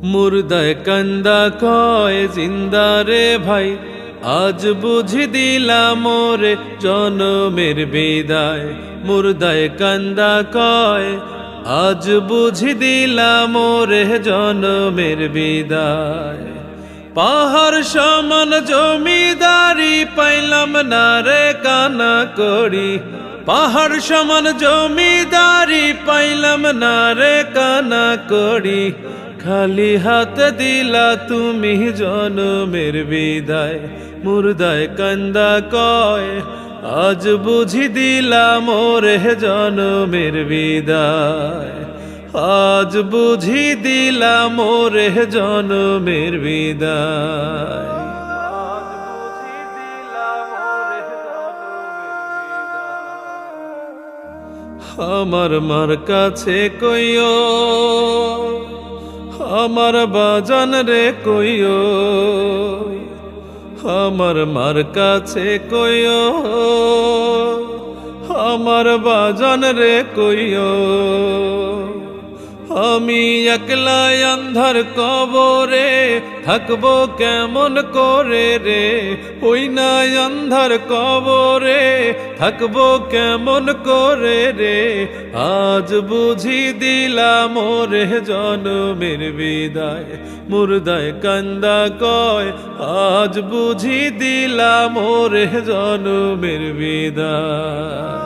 মুর্দায় কান্দা কয় জিন্দা রে ভাই, আজ বুঝি দিলাম মোরে জনমের বিদায়। মুর্দায় কান্দা কয় আজ বুঝি দিলাম মোরে জনমের বিদায়। পাহাড় সমান জমিদারি পাইলাম না রে কানা করি, পাহাড় সমান জমিদারি পাইলাম না রে কানা করি। খালি হাত দিলা তুমি জনমের বিদায়। মুর্দায় কান্দা কয় আজ বুঝি দিলাম মোরে জনমের বিদায়। আজ বুঝি দিলাম মোরে জনমের বিদায়। আমার মার কাছে কইও, আমার বাজান রে কইও, আমার মার কাছে কইও, আমার বাজান রে কইও। আমি একলা আন্ধার কবরে থাকবো কেমন করে রে, ওই না আন্ধার কবরে থাকবো কেমন করে রে। আজ বুঝি দিলাম মোরে জনমের বিদায়। মুর্দায় কান্দা কয় আজ বুঝি দিলাম মোরে জনমের বিদায়।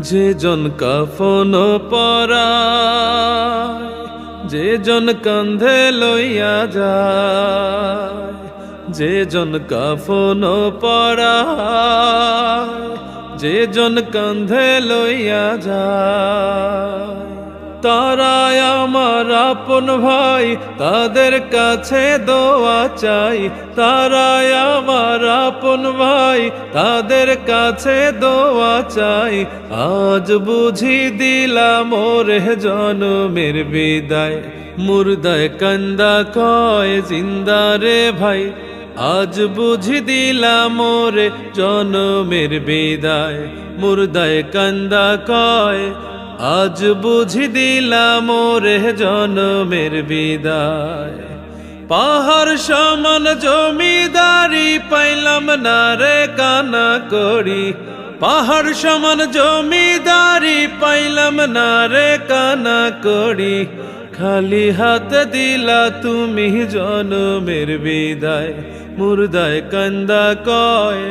যে জন কাফন পরায়, যে জন কান্ধে লইয়া যায়, যে জন কাফন পরায়, যে জন কান্ধে লইয়া যায়। তারাই আমার আপন ভাই, তাদের কাছে দোয়া চাই। তারাই আমার আপন ভাই, তাদের কাছে দোয়া চাই। আজ বুঝি দিলাম মোরে জনমের বিদায়। মুর্দায় কান্দা কয় জিন্দা রে ভাই, আজ বুঝি দিলাম মোরে জনমের বিদায়। মুর্দায় কান্দা কয় আজ বুঝি দিলাম মোরে জনমের বিদায়। পাহাড় সমান জমিদারি পাইলাম না রে কানা করি, পাহাড় সমান জমিদারি পাইলাম না রে কানা করি। খালি হাত দিলা তুমি জনমের বিদায়। মুর্দায় কান্দা কয়